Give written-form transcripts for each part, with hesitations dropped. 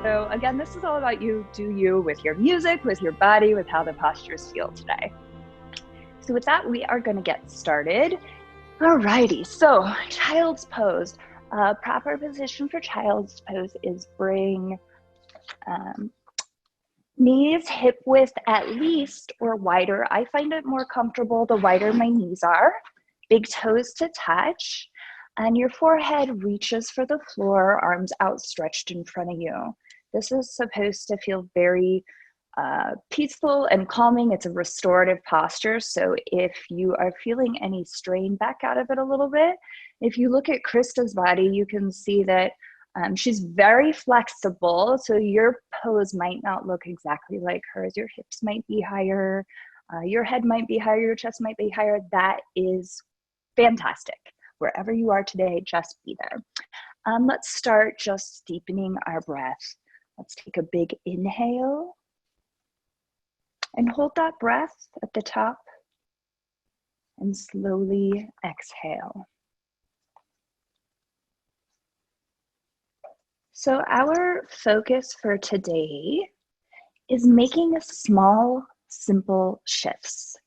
So again, this is all about you, do you, with your music, with your body, with how the postures feel today. So with that, we are going to get started. Alrighty, so child's pose. Proper position for child's pose is bring knees hip width at least or wider. I find it more comfortable the wider my knees are. Big toes to touch, and your forehead reaches for the floor, arms outstretched in front of you. This is supposed to feel very peaceful and calming. It's a restorative posture. So if you are feeling any strain, back out of it a little bit. If you look at Krista's body, you can see that she's very flexible. So your pose might not look exactly like hers. Your hips might be higher, your head might be higher, your chest might be higher. That is fantastic. Wherever you are today, just be there. Let's start just deepening our breath. Let's take a big inhale and hold that breath at the top and slowly exhale. So our focus for today is making small, simple shifts.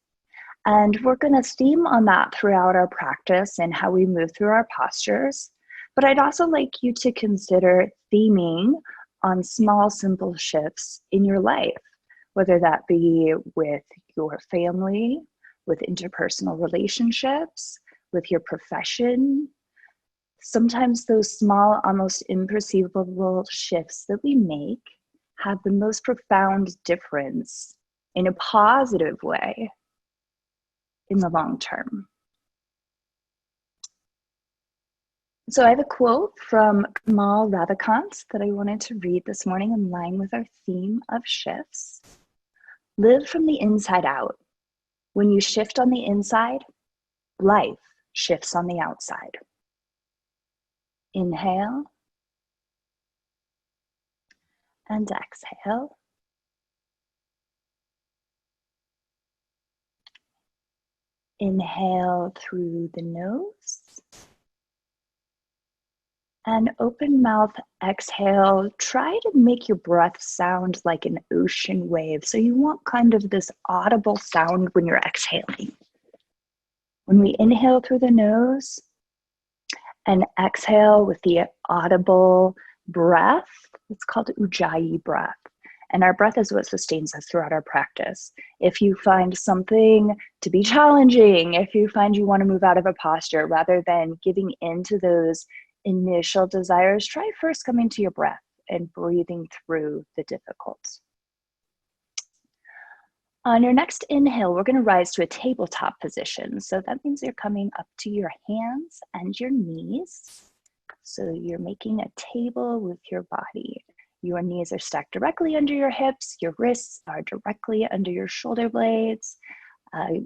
And we're going to theme on that throughout our practice and how we move through our postures. But I'd also like you to consider theming on small, simple shifts in your life, whether that be with your family, with interpersonal relationships, with your profession. Sometimes those small, almost imperceivable shifts that we make have the most profound difference in a positive way in the long term. So I have a quote from Kamal Ravikant that I wanted to read this morning in line with our theme of shifts. Live from the inside out. When you shift on the inside, life shifts on the outside. Inhale and exhale. Inhale through the nose. And open mouth, exhale. Try to make your breath sound like an ocean wave. So you want kind of this audible sound when you're exhaling. When we inhale through the nose and exhale with the audible breath, it's called Ujjayi breath. And our breath is what sustains us throughout our practice. If you find something to be challenging, if you find you want to move out of a posture, rather than giving into those initial desires, try first coming to your breath and breathing through the difficult. On your next inhale, we're going to rise to a tabletop position. So that means you're coming up to your hands and your knees. So you're making a table with your body. Your knees are stacked directly under your hips. Your wrists are directly under your shoulder blades.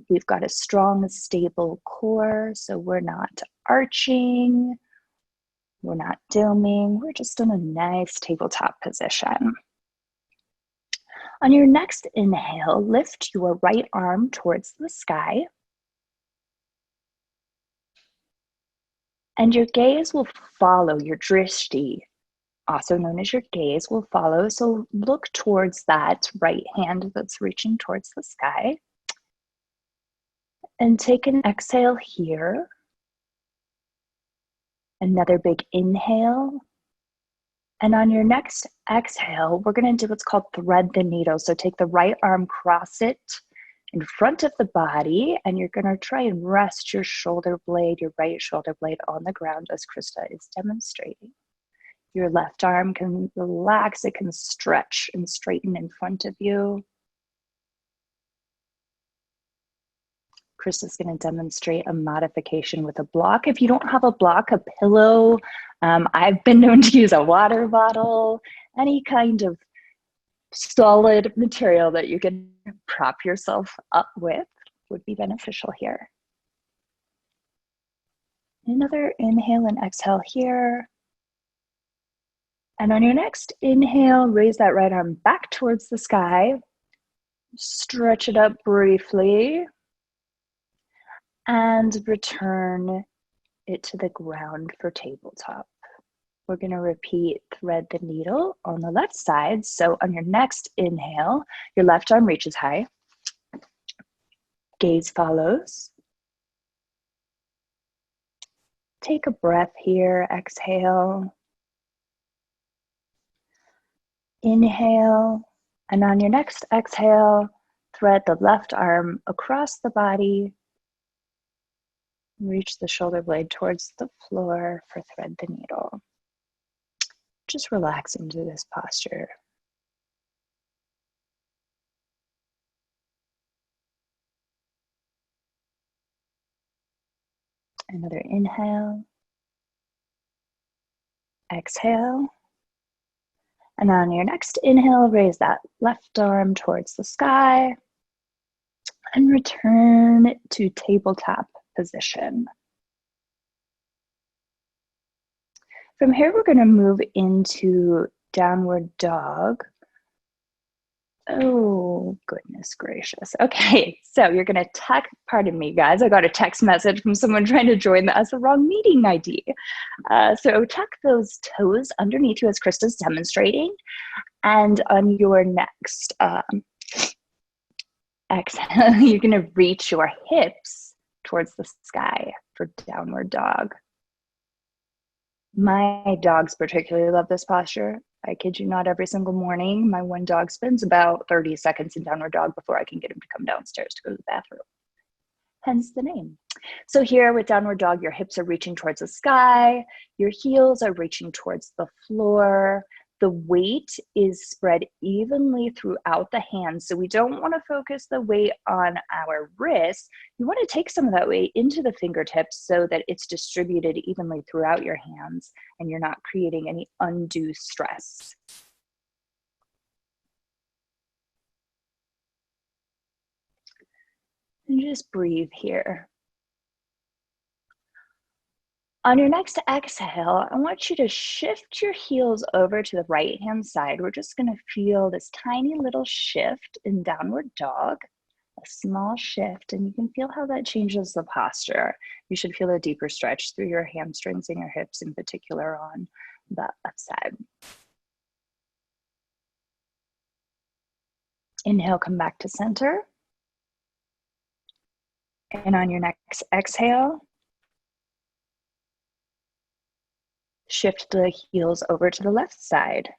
We've got a strong, stable core. So we're not arching. We're not doming. We're just in a nice tabletop position. On your next inhale, lift your right arm towards the sky. And your gaze will follow your drishti, also known as your gaze, will follow. So look towards that right hand that's reaching towards the sky. And take an exhale here. Another big inhale. And on your next exhale, we're going to do what's called thread the needle. So take the right arm, cross it in front of the body, and you're going to try and rest your shoulder blade, your right shoulder blade on the ground as Krista is demonstrating. Your left arm can relax, it can stretch and straighten in front of you. Krista's going to demonstrate a modification with a block. If you don't have a block, a pillow, I've been known to use a water bottle, any kind of solid material that you can prop yourself up with would be beneficial here. Another inhale and exhale here. And on your next inhale, raise that right arm back towards the sky. Stretch it up briefly. And return it to the ground for tabletop. We're going to repeat thread the needle on the left side. So on your next inhale, your left arm reaches high. Gaze follows. Take a breath here. Exhale. Inhale. And on your next exhale, thread the left arm across the body. Reach the shoulder blade towards the floor for thread the needle. Just relax into this posture. Another inhale. Exhale. And on your next inhale, raise that left arm towards the sky and return to tabletop position. From here, we're going to move into downward dog. Oh, goodness gracious. Okay, so you're going to tuck, pardon me, guys. I got a text message from someone trying to join as the wrong meeting ID. So tuck those toes underneath you as Krista's demonstrating. And on your next exhale, you're going to reach your hips towards the sky for downward dog. My dogs particularly love this posture. I kid you not, every single morning, my one dog spends about 30 seconds in downward dog before I can get him to come downstairs to go to the bathroom. Hence the name. So here with downward dog, your hips are reaching towards the sky. Your heels are reaching towards the floor. The weight is spread evenly throughout the hands. So we don't want to focus the weight on our wrists. You want to take some of that weight into the fingertips so that it's distributed evenly throughout your hands and you're not creating any undue stress. And just breathe here. On your next exhale, I want you to shift your heels over to the right-hand side. We're just going to feel this tiny little shift in downward dog, a small shift, and you can feel how that changes the posture. You should feel a deeper stretch through your hamstrings and your hips, in particular on the left side. Inhale, come back to center. And on your next exhale, shift the heels over to the left side.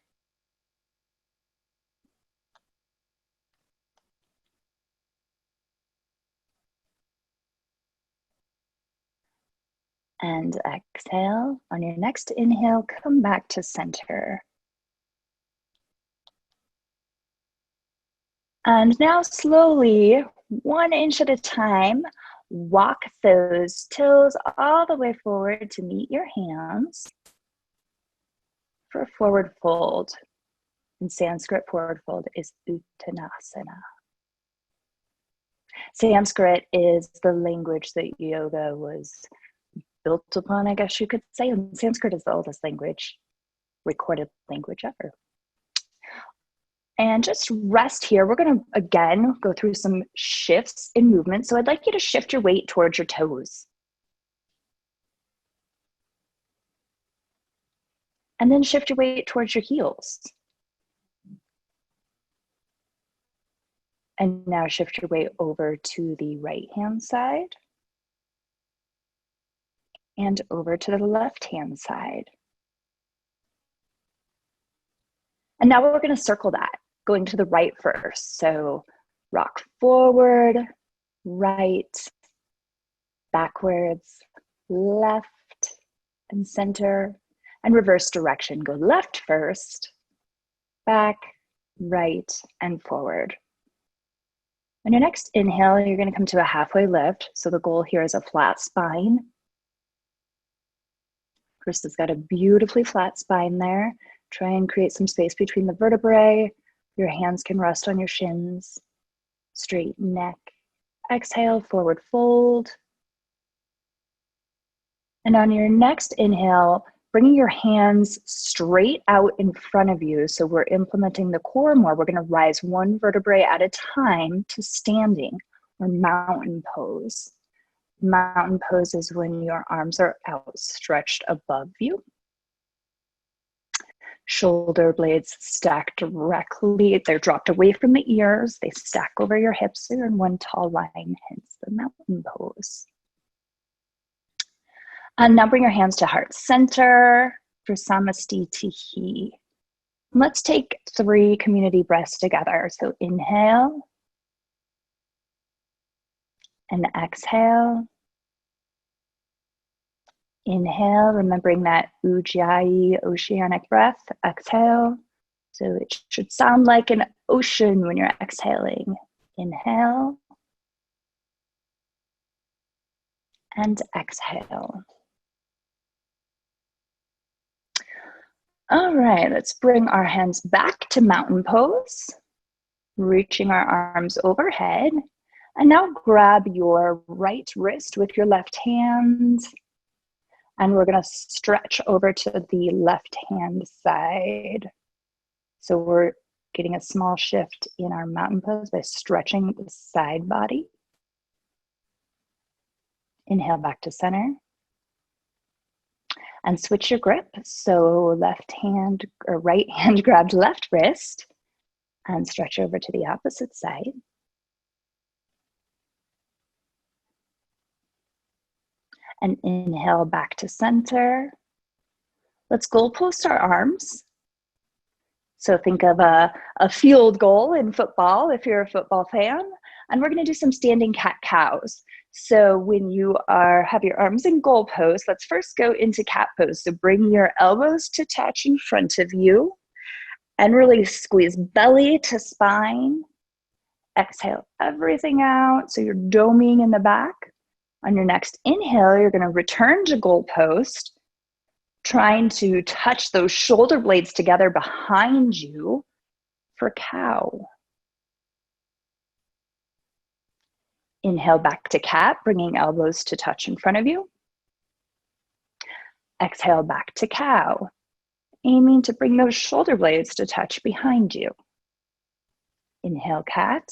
And exhale. On your next inhale, come back to center. And now slowly, 1 inch at a time, walk those toes all the way forward to meet your hands for a forward fold. In Sanskrit, forward fold is Uttanasana. Sanskrit is the language that yoga was built upon, I guess you could say. And Sanskrit is the oldest language, recorded language ever. And just rest here. We're going to, again, go through some shifts in movement. So I'd like you to shift your weight towards your toes. And then shift your weight towards your heels. And now shift your weight over to the right-hand side. And over to the left-hand side. And now we're going to circle that, going to the right first. So rock forward, right, backwards, left, and center, and reverse direction. Go left first, back, right, and forward. On your next inhale, you're going to come to a halfway lift. So the goal here is a flat spine. Krista's got a beautifully flat spine there. Try and create some space between the vertebrae. Your hands can rest on your shins. Straight neck. Exhale, forward fold. And on your next inhale, bringing your hands straight out in front of you. So we're implementing the core more. We're going to rise 1 vertebrae at a time to standing or mountain pose. Mountain pose is when your arms are outstretched above you. Shoulder blades stack directly. They're dropped away from the ears. They stack over your hips. So you're in one tall line, hence the mountain pose. And now bring your hands to heart center for Samastitihi. Let's take 3 community breaths together. So inhale and exhale. Inhale, remembering that Ujjayi oceanic breath. Exhale. So it should sound like an ocean when you're exhaling. Inhale and exhale. All right, let's bring our hands back to mountain pose, reaching our arms overhead. And now grab your right wrist with your left hand. And we're going to stretch over to the left hand side. So we're getting a small shift in our mountain pose by stretching the side body. Inhale back to center. And switch your grip. So left hand or right hand grabbed left wrist and stretch over to the opposite side. And inhale back to center. Let's goal post our arms. So think of a field goal in football if you're a football fan. And we're going to do some standing cat-cows. So when you have your arms in goal pose, let's first go into cat pose. So bring your elbows to touch in front of you and really squeeze belly to spine. Exhale everything out. So you're doming in the back. On your next inhale, you're going to return to goal post, trying to touch those shoulder blades together behind you for cow. Inhale back to cat, bringing elbows to touch in front of you. Exhale back to cow, aiming to bring those shoulder blades to touch behind you. Inhale cat.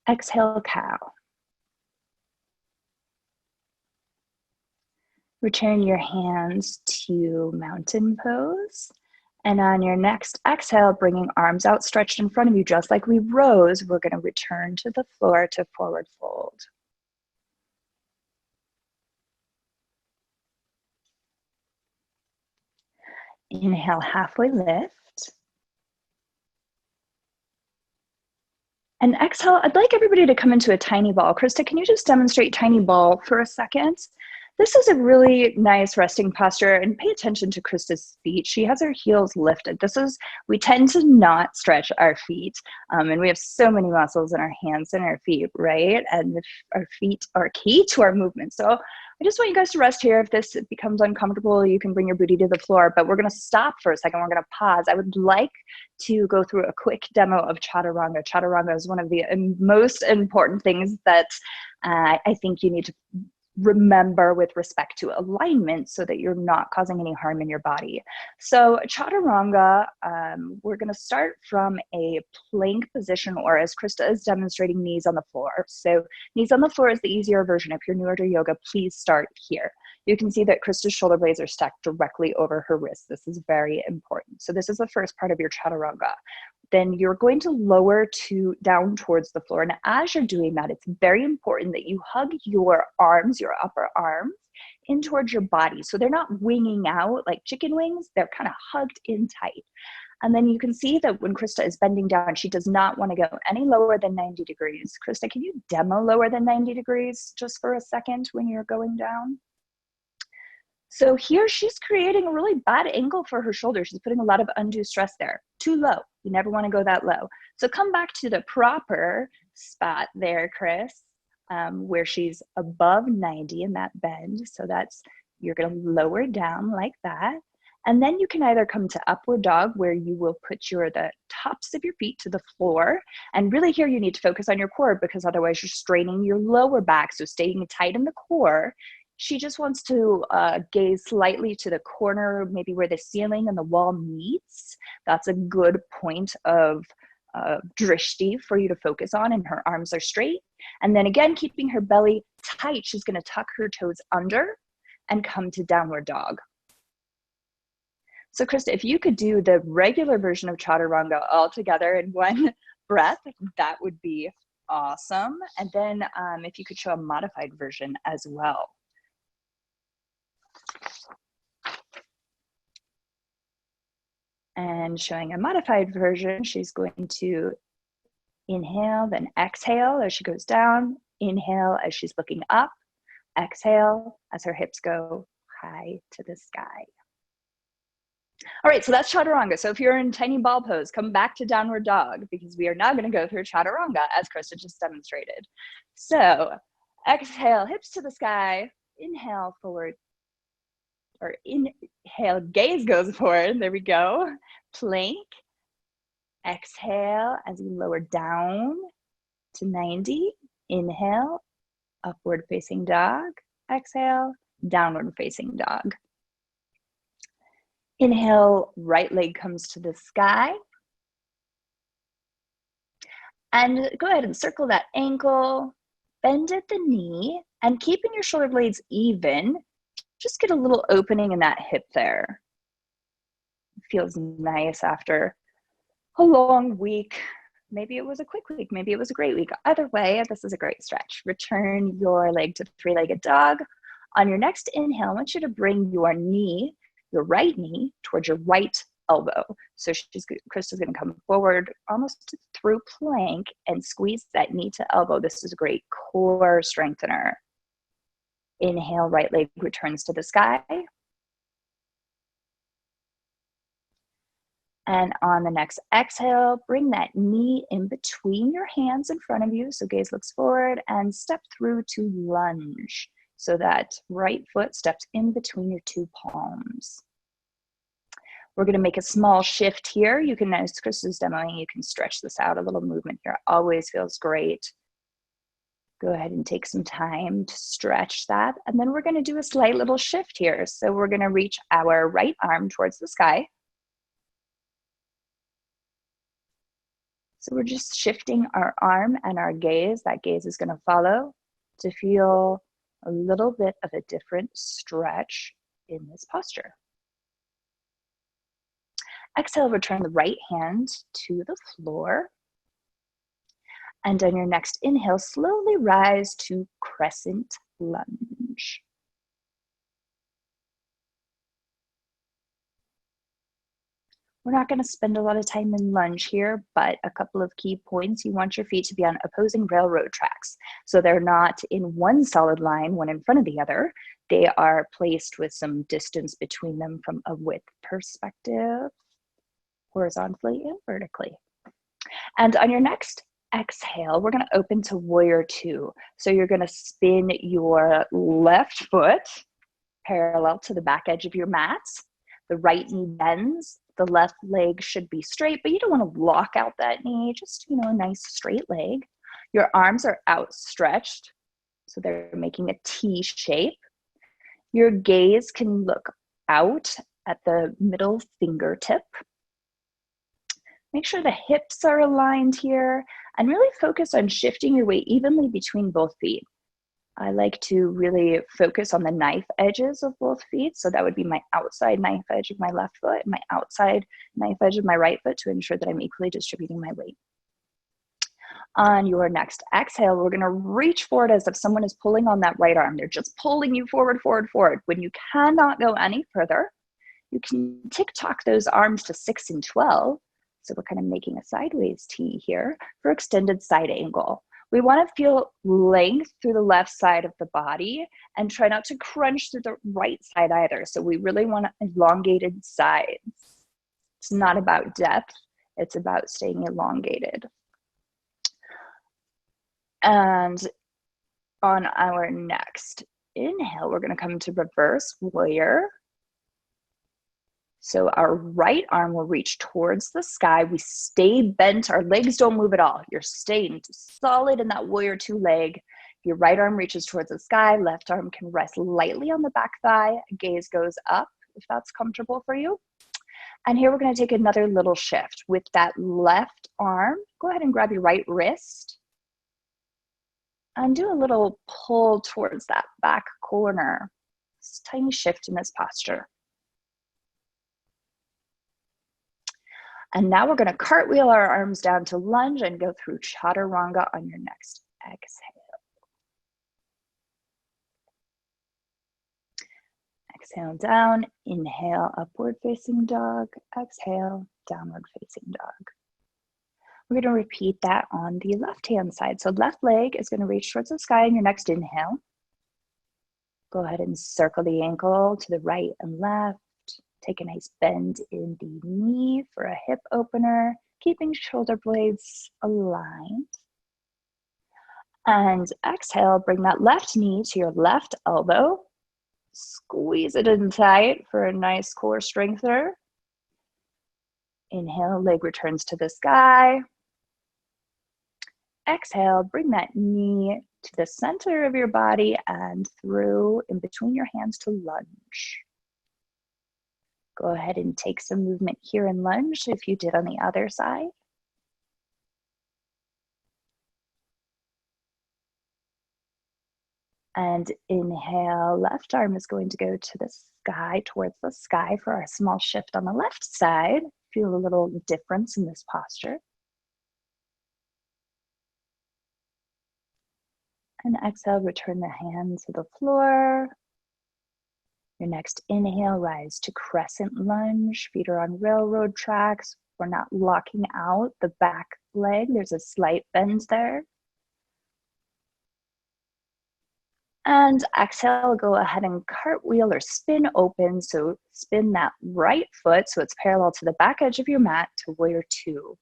Exhale cow. Return your hands to mountain pose. And on your next exhale, bringing arms outstretched in front of you, just like we rose, we're going to return to the floor to forward fold. Inhale, halfway lift. And exhale, I'd like everybody to come into a tiny ball. Krista, can you just demonstrate tiny ball for a second? This is a really nice resting posture, and pay attention to Krista's feet. She has her heels lifted. We tend to not stretch our feet, and we have so many muscles in our hands and our feet, right? And our feet are key to our movement. So I just want you guys to rest here. If this becomes uncomfortable, you can bring your booty to the floor, but we're gonna stop for a second. We're gonna pause. I would like to go through a quick demo of Chaturanga. Chaturanga is one of the most important things that I think you need to remember with respect to alignment so that you're not causing any harm in your body. So Chaturanga, we're going to start from a plank position, or as Krista is demonstrating, knees on the floor. So knees on the floor is the easier version. If you're newer to yoga, please start here. You can see that Krista's shoulder blades are stacked directly over her wrists. This is very important. So this is the first part of your Chaturanga. Then you're going to lower down towards the floor. And as you're doing that, it's very important that you hug your arms, your upper arms, in towards your body. So they're not winging out like chicken wings. They're kind of hugged in tight. And then you can see that when Krista is bending down, she does not want to go any lower than 90 degrees. Krista, can you demo lower than 90 degrees just for a second when you're going down? So here she's creating a really bad angle for her shoulder. She's putting a lot of undue stress there. Too low. You never want to go that low. So come back to the proper spot there, Chris, where she's above 90 in that bend. So you're going to lower down like that. And then you can either come to upward dog, where you will put the tops of your feet to the floor. And really here you need to focus on your core, because otherwise you're straining your lower back. So staying tight in the core. She just wants to gaze slightly to the corner, maybe where the ceiling and the wall meets. That's a good point of drishti for you to focus on, and her arms are straight. And then again, keeping her belly tight, she's going to tuck her toes under and come to downward dog. So Krista, if you could do the regular version of chaturanga all together in one breath, that would be awesome. And then if you could show a modified version as well. And showing a modified version, she's going to inhale, then exhale as she goes down, inhale as she's looking up, exhale as her hips go high to the sky. All right, so that's chaturanga. So if you're in tiny ball pose, come back to downward dog because we are now going to go through chaturanga as Krista just demonstrated. So exhale, hips to the sky, inhale forward, or inhale, gaze goes forward. There we go. Plank. Exhale as you lower down to 90. Inhale, upward facing dog. Exhale, downward facing dog. Inhale, right leg comes to the sky. And go ahead and circle that ankle, bend at the knee, and keeping your shoulder blades even, just get a little opening in that hip there. It feels nice after a long week. Maybe it was a quick week, maybe it was a great week. Either way, this is a great stretch. Return your leg to three-legged dog. On your next inhale, I want you to bring your knee, your right knee, towards your right elbow. So Krista's gonna come forward almost through plank and squeeze that knee to elbow. This is a great core strengthener. Inhale, right leg returns to the sky. And on the next exhale, bring that knee in between your hands in front of you. So gaze looks forward and step through to lunge. So that right foot steps in between your two palms. We're going to make a small shift here. You can, as Chris is demoing, you can stretch this out. A little movement here always feels great. Go ahead and take some time to stretch that. And then we're going to do a slight little shift here. So we're going to reach our right arm towards the sky. So we're just shifting our arm and our gaze. That gaze is going to follow to feel a little bit of a different stretch in this posture. Exhale, return the right hand to the floor. And on your next inhale, slowly rise to crescent lunge. We're not going to spend a lot of time in lunge here, but a couple of key points. You want your feet to be on opposing railroad tracks. So they're not in one solid line, one in front of the other. They are placed with some distance between them from a width perspective, horizontally and vertically. And on your next exhale, we're going to open to warrior two. So you're going to spin your left foot parallel to the back edge of your mat. The right knee bends. The left leg should be straight, but you don't want to lock out that knee. Just, a nice straight leg. Your arms are outstretched, so they're making a T shape. Your gaze can look out at the middle fingertip. Make sure the hips are aligned here and really focus on shifting your weight evenly between both feet. I like to really focus on the knife edges of both feet. So that would be my outside knife edge of my left foot and my outside knife edge of my right foot to ensure that I'm equally distributing my weight. On your next exhale, we're going to reach forward as if someone is pulling on that right arm. They're just pulling you forward, forward, forward. When you cannot go any further, you can tick-tock those arms to 6 and 12. So we're kind of making a sideways T here for extended side angle. We want to feel length through the left side of the body and try not to crunch through the right side either. So we really want elongated sides. It's not about depth, it's about staying elongated. And on our next inhale, we're going to come to reverse warrior. So our right arm will reach towards the sky. We stay bent. Our legs don't move at all. You're staying solid in that warrior two leg. Your right arm reaches towards the sky. Left arm can rest lightly on the back thigh. Gaze goes up if that's comfortable for you. And here we're going to take another little shift. With that left arm, go ahead and grab your right wrist and do a little pull towards that back corner. It's a tiny shift in this posture. And now we're gonna cartwheel our arms down to lunge and go through chaturanga on your next exhale. Exhale down, inhale, upward facing dog, exhale, downward facing dog. We're gonna repeat that on the left-hand side. So left leg is gonna reach towards the sky in your next inhale. Go ahead and circle the ankle to the right and left. Take a nice bend in the knee for a hip opener, keeping shoulder blades aligned. And exhale, bring that left knee to your left elbow. Squeeze it in tight for a nice core strengthener. Inhale, leg returns to the sky. Exhale, bring that knee to the center of your body and through in between your hands to lunge. Go ahead and take some movement here in lunge if you did on the other side. And inhale, left arm is going to go to the sky, towards the sky for our small shift on the left side. Feel a little difference in this posture. And exhale, return the hand to the floor. Your next inhale, rise to crescent lunge. Feet are on railroad tracks. We're not locking out the back leg. There's a slight bend there. And exhale, go ahead and cartwheel or spin open. So spin that right foot so it's parallel to the back edge of your mat to warrior two.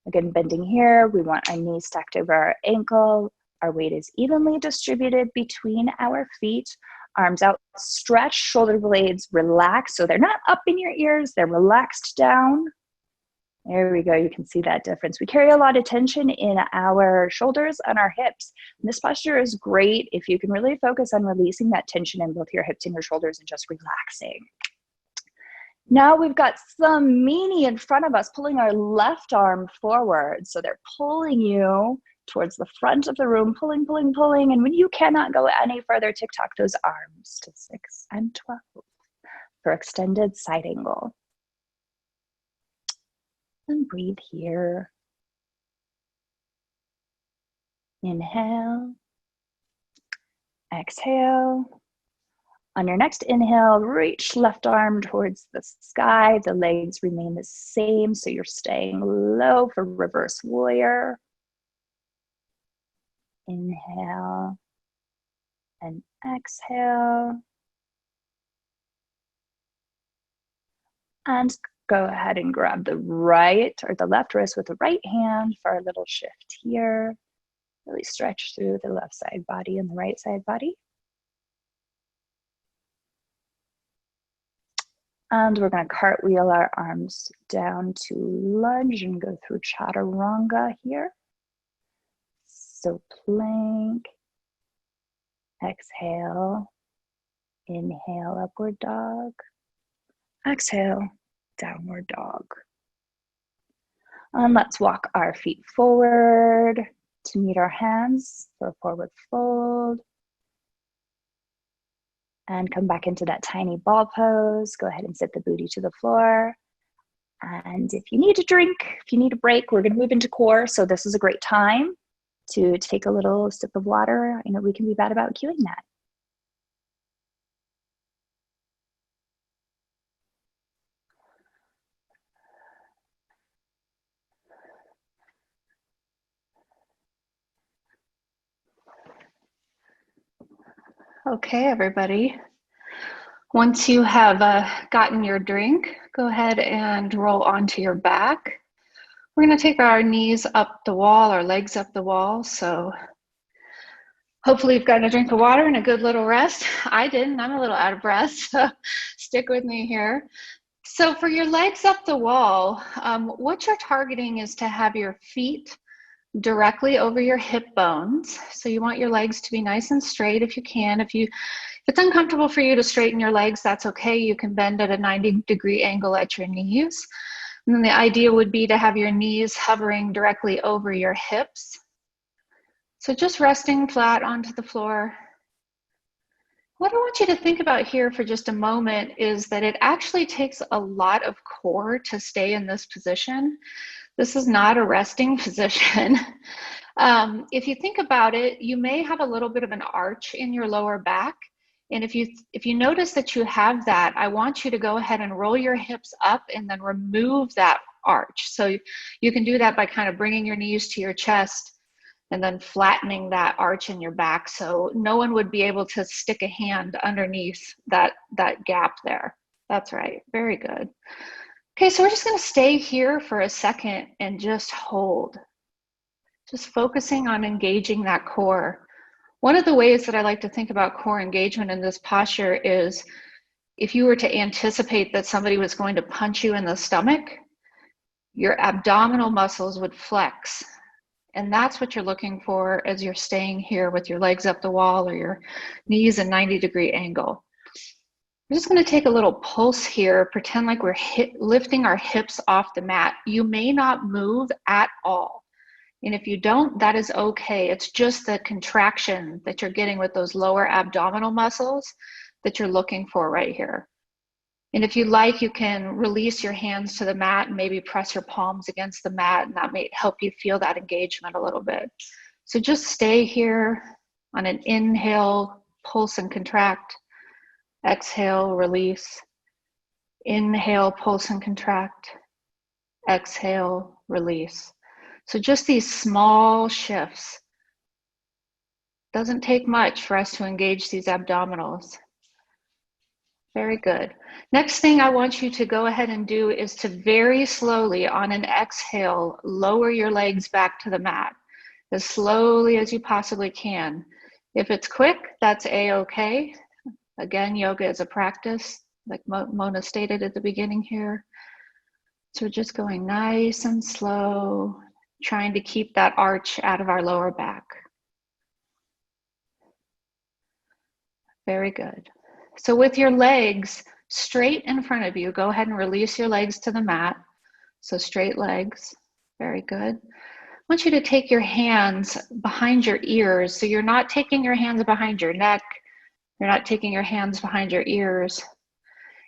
Again, bending here, we want our knees stacked over our ankle. Our weight is evenly distributed between our feet. Arms out, stretch, shoulder blades relax. So they're not up in your ears, they're relaxed down. There we go, you can see that difference. We carry a lot of tension in our shoulders and our hips. And this posture is great if you can really focus on releasing that tension in both your hips and your shoulders and just relaxing. Now we've got some meanie in front of us, pulling our left arm forward. So they're pulling you towards the front of the room, pulling, pulling, pulling. And when you cannot go any further, tick-tock those arms to 6 and 12 for extended side angle. And breathe here. Inhale. Exhale. On your next inhale, reach left arm towards the sky. The legs remain the same, so you're staying low for reverse warrior. Inhale and exhale. And go ahead and grab the right or the left wrist with the right hand for our little shift here. Really stretch through the left side body and the right side body. And we're going to cartwheel our arms down to lunge and go through chaturanga here. So plank, exhale, inhale, upward dog, exhale, downward dog. And let's walk our feet forward to meet our hands for a forward fold. And come back into that tiny ball pose. Go ahead and sit the booty to the floor. And if you need a drink, if you need a break, we're going to move into core. So this is a great time to take a little sip of water. I know we can be bad about cueing that. Okay, everybody. Once you have gotten your drink, go ahead and roll onto your back. We're going to take our knees up the wall, our legs up the wall. So hopefully you've gotten a drink of water and a good little rest. I didn't. I'm a little out of breath, so stick with me here. So for your legs up the wall, what you're targeting is to have your feet directly over your hip bones. So you want your legs to be nice and straight if you can. If it's uncomfortable for you to straighten your legs, that's okay. You can bend at a 90-degree angle at your knees. And then the idea would be to have your knees hovering directly over your hips. So just resting flat onto the floor. What I want you to think about here for just a moment is that it actually takes a lot of core to stay in this position. This is not a resting position. If you think about it, you may have a little bit of an arch in your lower back. And if you notice that you have that, I want you to go ahead and roll your hips up and then remove that arch. So you can do that by kind of bringing your knees to your chest and then flattening that arch in your back, so no one would be able to stick a hand underneath that gap there. That's right, very good. Okay, so we're just gonna stay here for a second and just hold. Just focusing on engaging that core. One of the ways that I like to think about core engagement in this posture is if you were to anticipate that somebody was going to punch you in the stomach, your abdominal muscles would flex. And that's what you're looking for as you're staying here with your legs up the wall or your knees a 90-degree angle. We're just going to take a little pulse here, pretend like we're lifting our hips off the mat. You may not move at all. And if you don't, that is okay. It's just the contraction that you're getting with those lower abdominal muscles that you're looking for right here. And if you like, you can release your hands to the mat and maybe press your palms against the mat, and that may help you feel that engagement a little bit. So just stay here on an inhale, pulse and contract. Exhale, release. Inhale, pulse and contract. Exhale, release. So just these small shifts. Doesn't take much for us to engage these abdominals. Very good. Next thing I want you to go ahead and do is to very slowly, on an exhale, lower your legs back to the mat as slowly as you possibly can. If it's quick, that's a-okay. Again, yoga is a practice, like Mona stated at the beginning here. So we're just going nice and slow, trying to keep that arch out of our lower back. Very good. So with your legs straight in front of you, go ahead and release your legs to the mat. So straight legs, very good. I want you to take your hands behind your ears. So you're not taking your hands behind your neck. You're not taking your hands behind your ears.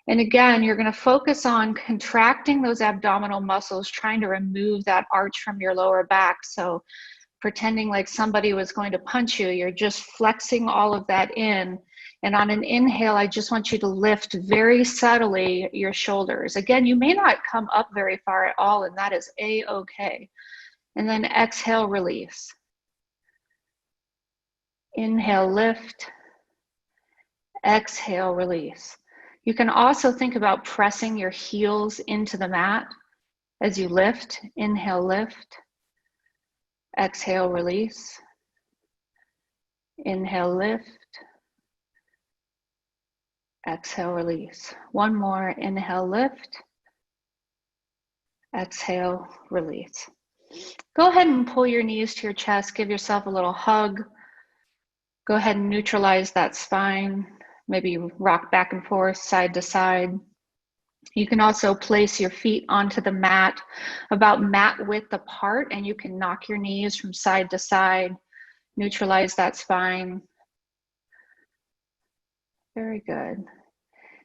And again, you're going to focus on contracting those abdominal muscles, trying to remove that arch from your lower back. So pretending like somebody was going to punch you, you're just flexing all of that in. And on an inhale, I just want you to lift very subtly your shoulders. Again, you may not come up very far at all, and that is a-okay. And then exhale, release. Inhale, lift. Exhale, release. You can also think about pressing your heels into the mat as you lift. Inhale, lift. Exhale, release. Inhale, lift. Exhale, release. One more. Inhale, lift. Exhale, release. Go ahead and pull your knees to your chest. Give yourself a little hug. Go ahead and neutralize that spine. Maybe rock back and forth, side to side. You can also place your feet onto the mat about mat width apart, and you can knock your knees from side to side. Neutralize that spine. Very good.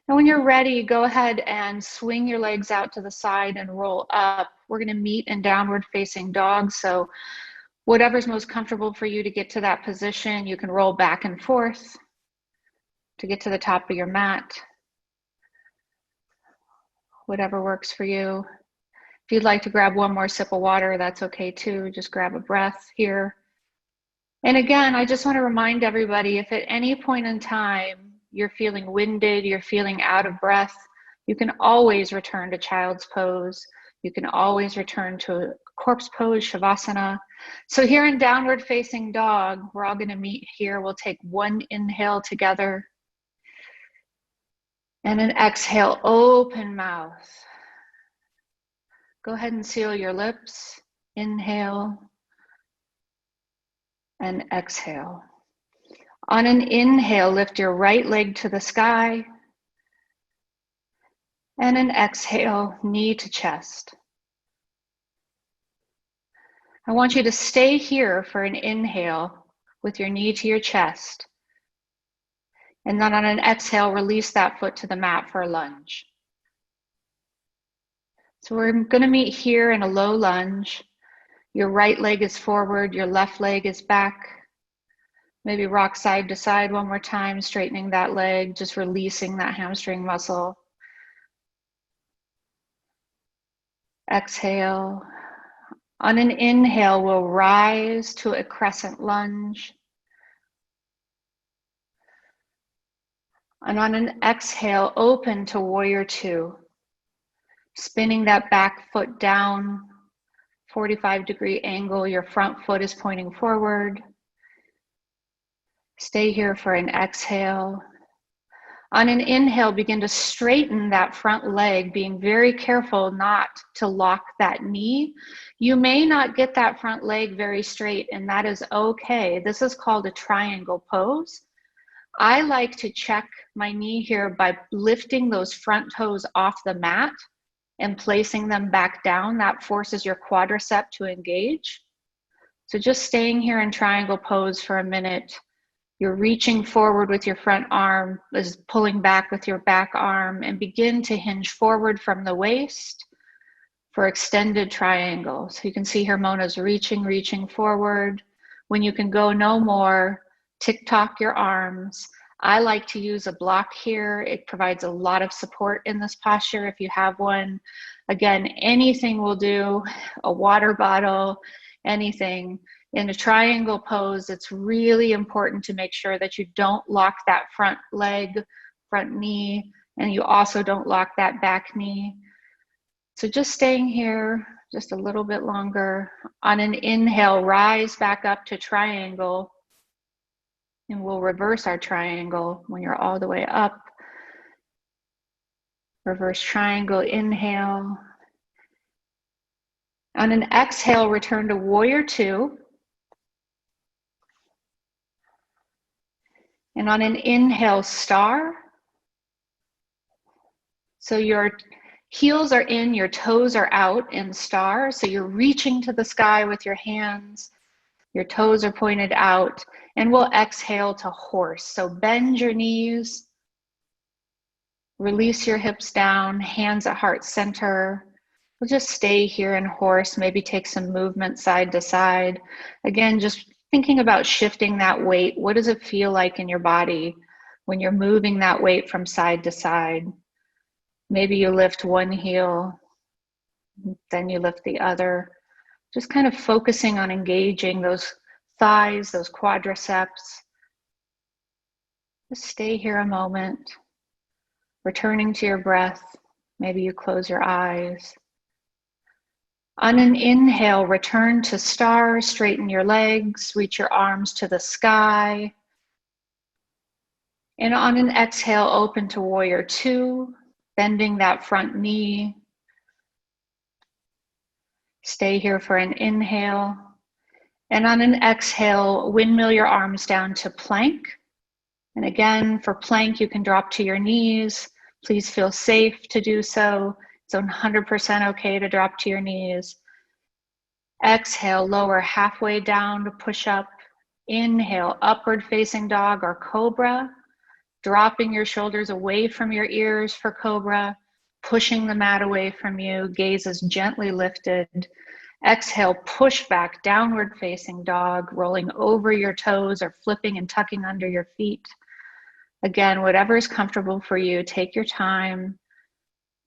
And when you're ready, go ahead and swing your legs out to the side and roll up. We're going to meet in downward facing dog. So whatever's most comfortable for you to get to that position, you can roll back and forth to get to the top of your mat. Whatever works for you. If you'd like to grab one more sip of water, that's okay too. Just grab a breath here. And again, I just want to remind everybody, if at any point in time you're feeling winded, you're feeling out of breath, you can always return to child's pose. You can always return to corpse pose, shavasana. So here in downward facing dog, we're all going to meet here. We'll take one inhale together. And an exhale, open mouth. Go ahead and seal your lips. Inhale and exhale. On an inhale, lift your right leg to the sky. And an exhale, knee to chest. I want you to stay here for an inhale with your knee to your chest. And then on an exhale, release that foot to the mat for a lunge. So we're going to meet here in a low lunge. Your right leg is forward, your left leg is back. Maybe rock side to side one more time, straightening that leg, just releasing that hamstring muscle. Exhale. On an inhale, we'll rise to a crescent lunge. And on an exhale, open to warrior two. Spinning that back foot down, 45-degree angle. Your front foot is pointing forward. Stay here for an exhale. On an inhale, begin to straighten that front leg, being very careful not to lock that knee. You may not get that front leg very straight, and that is okay. This is called a triangle pose. I like to check my knee here by lifting those front toes off the mat and placing them back down. That forces your quadricep to engage. So just staying here in triangle pose for a minute. You're reaching forward with your front arm, is pulling back with your back arm, and begin to hinge forward from the waist for extended triangle. So you can see here Mona's reaching forward. When you can go no more, tick-tock your arms. I like to use a block here. It provides a lot of support in this posture if you have one. Again, anything will do, a water bottle, anything. In a triangle pose, it's really important to make sure that you don't lock that front leg, front knee, and you also don't lock that back knee. So just staying here just a little bit longer. On an inhale, rise back up to triangle, and we'll reverse our triangle when you're all the way up. Reverse triangle, inhale. On an exhale, return to warrior two. And on an inhale, star. So your heels are in, your toes are out in star. So you're reaching to the sky with your hands. Your toes are pointed out. And we'll exhale to horse. So bend your knees. Release your hips down, hands at heart center. We'll just stay here in horse, maybe take some movement side to side. Again, just thinking about shifting that weight. What does it feel like in your body when you're moving that weight from side to side? Maybe you lift one heel, then you lift the other. Just kind of focusing on engaging those thighs, those quadriceps. Just stay here a moment, returning to your breath. Maybe you close your eyes. On an inhale, return to star, straighten your legs, reach your arms to the sky. And on an exhale, open to warrior two, bending that front knee. Stay here for an inhale. And on an exhale, windmill your arms down to plank. And again, for plank, you can drop to your knees. Please feel safe to do so. It's 100% okay to drop to your knees. Exhale, lower halfway down to push up. Inhale, upward facing dog or cobra. Dropping your shoulders away from your ears for cobra. Pushing the mat away from you. Gaze is gently lifted. Exhale, push back, downward facing dog, rolling over your toes or flipping and tucking under your feet. Again, whatever is comfortable for you, take your time,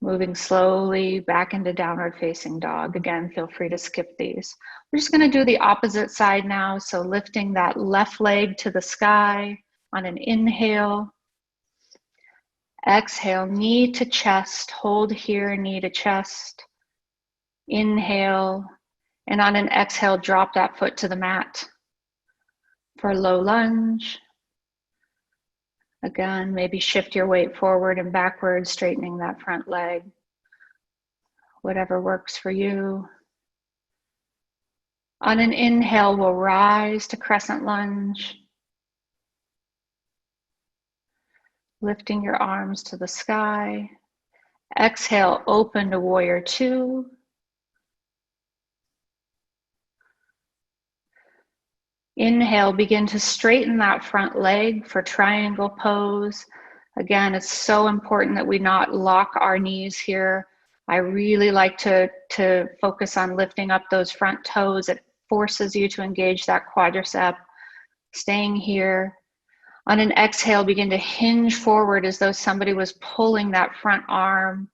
moving slowly back into downward facing dog. Again, feel free to skip these. We're just going to do the opposite side now. So lifting that left leg to the sky on an inhale. Exhale, knee to chest, hold here, knee to chest. Inhale, and on an exhale, drop that foot to the mat for a low lunge. Again, maybe shift your weight forward and backward, straightening that front leg. Whatever works for you. On an inhale, we'll rise to crescent lunge. Lifting your arms to the sky. Exhale, open to warrior two. Inhale, begin to straighten that front leg for triangle pose. Again, it's so important that we not lock our knees here. I really like to focus on lifting up those front toes. It forces you to engage that quadricep. Staying here. On an exhale, begin to hinge forward as though somebody was pulling that front arm.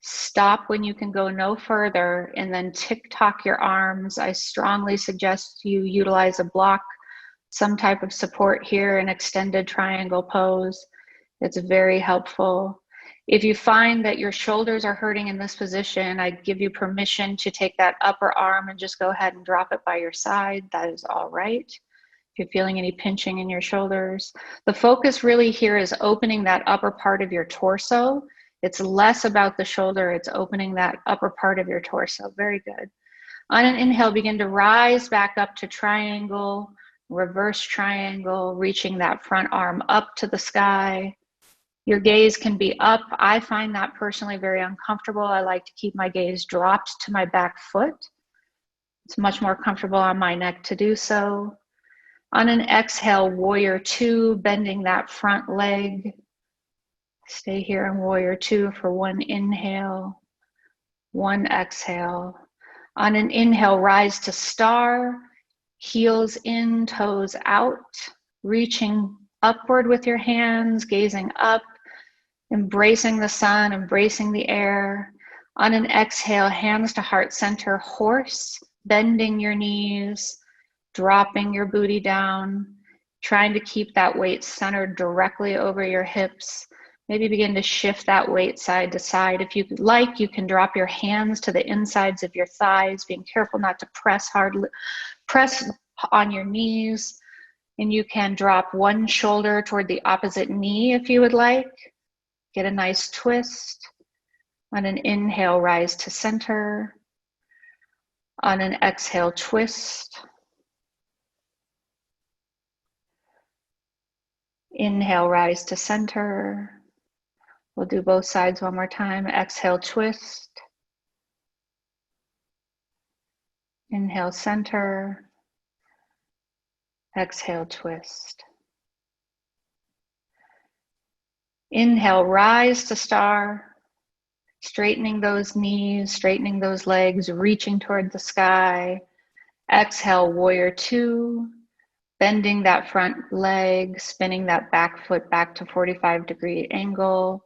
Stop when you can go no further, and then tick-tock your arms. I strongly suggest you utilize a block, some type of support here, an extended triangle pose. It's very helpful. If you find that your shoulders are hurting in this position, I give you permission to take that upper arm and just go ahead and drop it by your side. That is all right. If you're feeling any pinching in your shoulders, the focus really here is opening that upper part of your torso. It's less about the shoulder, it's opening that upper part of your torso. Very good. On an inhale, begin to rise back up to triangle, reverse triangle, reaching that front arm up to the sky. Your gaze can be up. I find that personally very uncomfortable. I like to keep my gaze dropped to my back foot. It's much more comfortable on my neck to do so. On an exhale, warrior two, bending that front leg. Stay here in warrior two for one inhale, one exhale. On an inhale, rise to star, heels in, toes out, reaching upward with your hands, gazing up, embracing the sun, embracing the air. On an exhale, hands to heart center, horse, bending your knees, dropping your booty down, trying to keep that weight centered directly over your hips. Maybe begin to shift that weight side to side. If you like, you can drop your hands to the insides of your thighs, being careful not to press hard, press on your knees. And you can drop one shoulder toward the opposite knee if you would like. Get a nice twist. On an inhale, rise to center. On an exhale, twist. Inhale, rise to center. We'll do both sides one more time. Exhale, twist. Inhale, center. Exhale, twist. Inhale, rise to star. Straightening those knees, straightening those legs, reaching toward the sky. Exhale, warrior two. Bending that front leg, spinning that back foot back to 45-degree angle.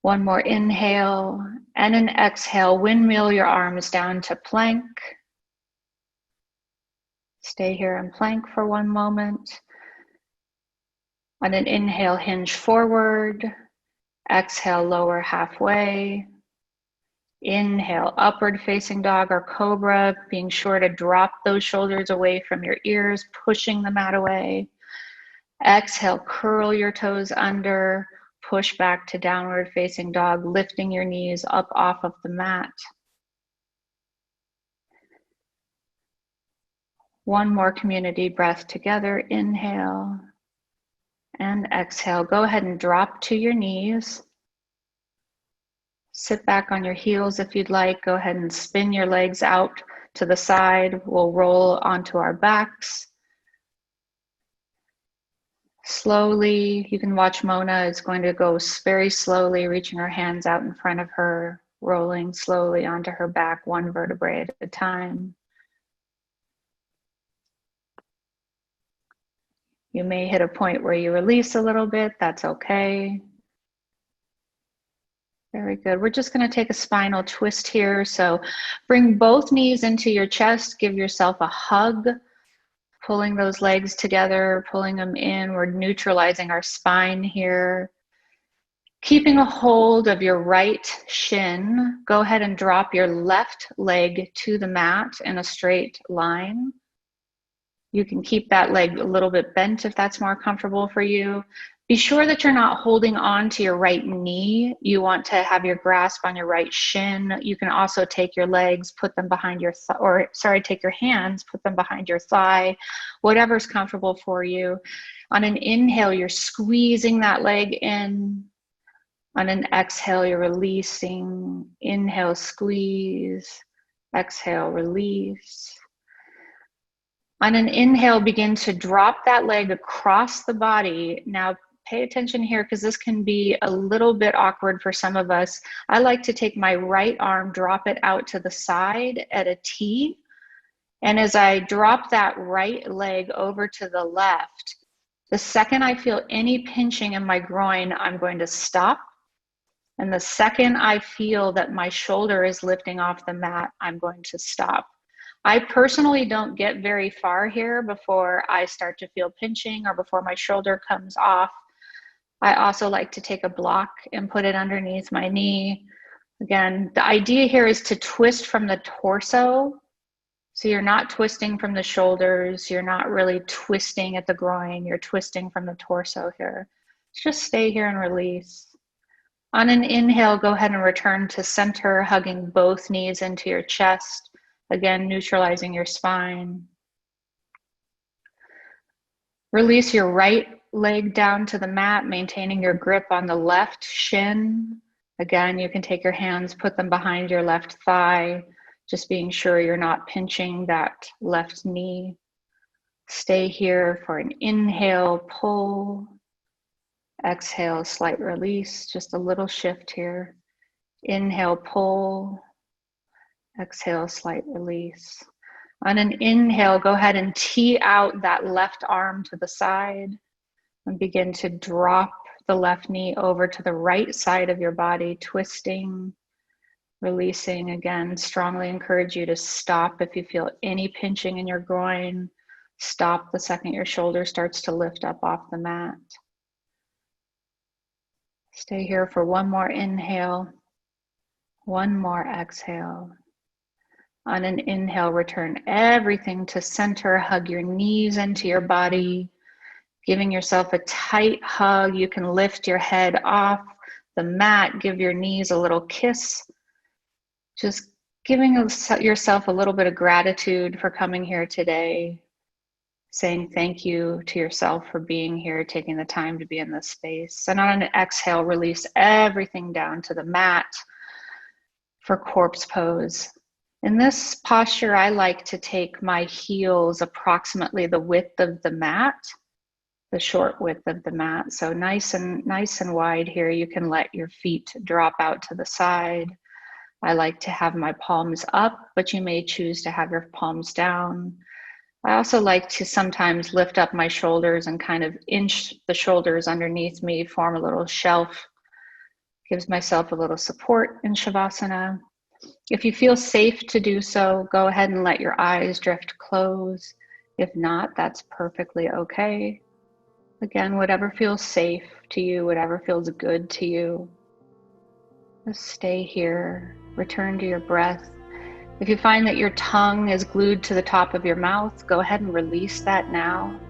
One more inhale and an exhale. Windmill your arms down to plank. Stay here in plank for one moment. On an inhale, hinge forward. Exhale, lower halfway. Inhale, upward facing dog or cobra, being sure to drop those shoulders away from your ears, pushing the mat away. Exhale, curl your toes under, push back to downward facing dog, lifting your knees up off of the mat. One more community breath together. Inhale and exhale. Go ahead and drop to your knees. Sit back on your heels if you'd like. Go ahead and spin your legs out to the side. We'll roll onto our backs. Slowly, you can watch Mona is going to go very slowly, reaching her hands out in front of her, rolling slowly onto her back, one vertebrae at a time. You may hit a point where you release a little bit. That's okay. Very good. We're just going to take a spinal twist here. So bring both knees into your chest. Give yourself a hug, pulling those legs together, pulling them in. We're neutralizing our spine here. Keeping a hold of your right shin, go ahead and drop your left leg to the mat in a straight line. You can keep that leg a little bit bent if that's more comfortable for you. Be sure that you're not holding on to your right knee. You want to have your grasp on your right shin. You can also take your legs, put them behind your, take your hands, put them behind your thigh, whatever's comfortable for you. On an inhale, you're squeezing that leg in. On an exhale, you're releasing. Inhale, squeeze. Exhale, release. On an inhale, begin to drop that leg across the body. Now, pay attention here because this can be a little bit awkward for some of us. I like to take my right arm, drop it out to the side at a T. And as I drop that right leg over to the left, the second I feel any pinching in my groin, I'm going to stop. And the second I feel that my shoulder is lifting off the mat, I'm going to stop. I personally don't get very far here before I start to feel pinching or before my shoulder comes off. I also like to take a block and put it underneath my knee. Again, the idea here is to twist from the torso. So you're not twisting from the shoulders. You're not really twisting at the groin. You're twisting from the torso here. Just stay here and release. On an inhale, go ahead and return to center, hugging both knees into your chest. Again, neutralizing your spine. Release your right leg down to the mat, maintaining your grip on the left shin. Again, you can take your hands, put them behind your left thigh, just being sure you're not pinching that left knee. Stay here for an inhale, pull. Exhale, slight release, just a little shift here. Inhale, pull. Exhale, slight release. On an inhale, go ahead and tee out that left arm to the side and begin to drop the left knee over to the right side of your body, twisting, releasing. Again, strongly encourage you to stop if you feel any pinching in your groin. Stop the second your shoulder starts to lift up off the mat. Stay here for one more inhale, one more exhale. On an inhale, return everything to center. Hug your knees into your body, giving yourself a tight hug. You can lift your head off the mat, give your knees a little kiss. Just giving yourself a little bit of gratitude for coming here today, saying thank you to yourself for being here, taking the time to be in this space. And on an exhale, release everything down to the mat for corpse pose. In this posture, I like to take my heels approximately the width of the mat, the short width of the mat. So nice and wide here. You can let your feet drop out to the side. I like to have my palms up, but you may choose to have your palms down. I also like to sometimes lift up my shoulders and kind of inch the shoulders underneath me, form a little shelf. Gives myself a little support in Shavasana. If you feel safe to do so, go ahead and let your eyes drift closed. If not, that's perfectly okay. Again, whatever feels safe to you, whatever feels good to you, just stay here. Return to your breath. If you find that your tongue is glued to the top of your mouth, go ahead and release that now.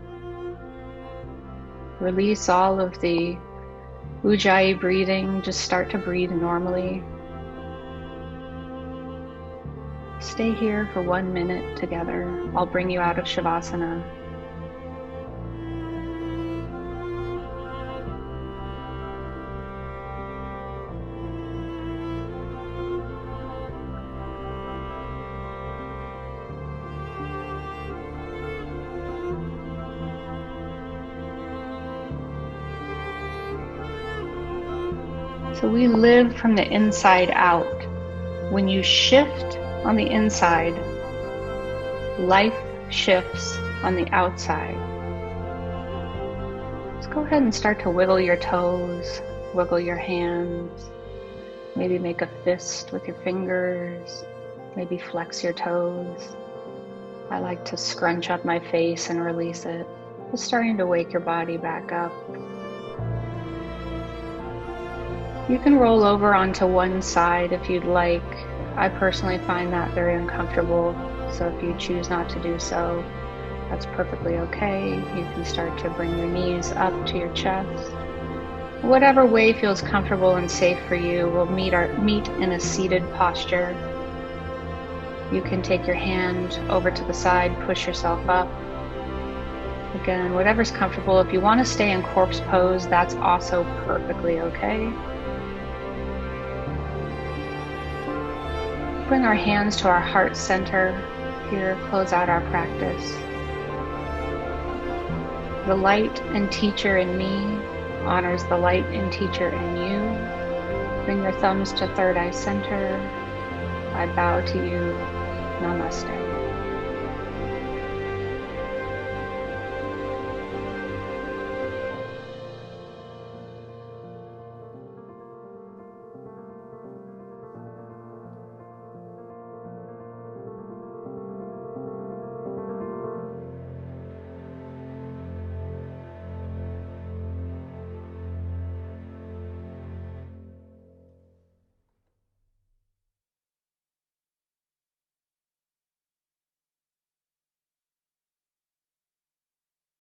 Release all of the Ujjayi breathing. Just start to breathe normally. Stay here for 1 minute together. I'll bring you out of Shavasana. So we live from the inside out. When you shift on the inside, life shifts on the outside. Just go ahead and start to wiggle your toes, wiggle your hands, maybe make a fist with your fingers, maybe flex your toes. I like to scrunch up my face and release it. Just starting to wake your body back up. You can roll over onto one side if you'd like. I personally find that very uncomfortable, so if you choose not to do so, that's perfectly okay. You can start to bring your knees up to your chest. Whatever way feels comfortable and safe for you, we'll meet in a seated posture. You can take your hand over to the side, push yourself up. Again, whatever's comfortable. If you want to stay in corpse pose, that's also perfectly okay. Bring our hands to our heart center here, close out our practice. The light and teacher in me honors the light and teacher in you. Bring your thumbs to third eye center. I bow to you. Namaste.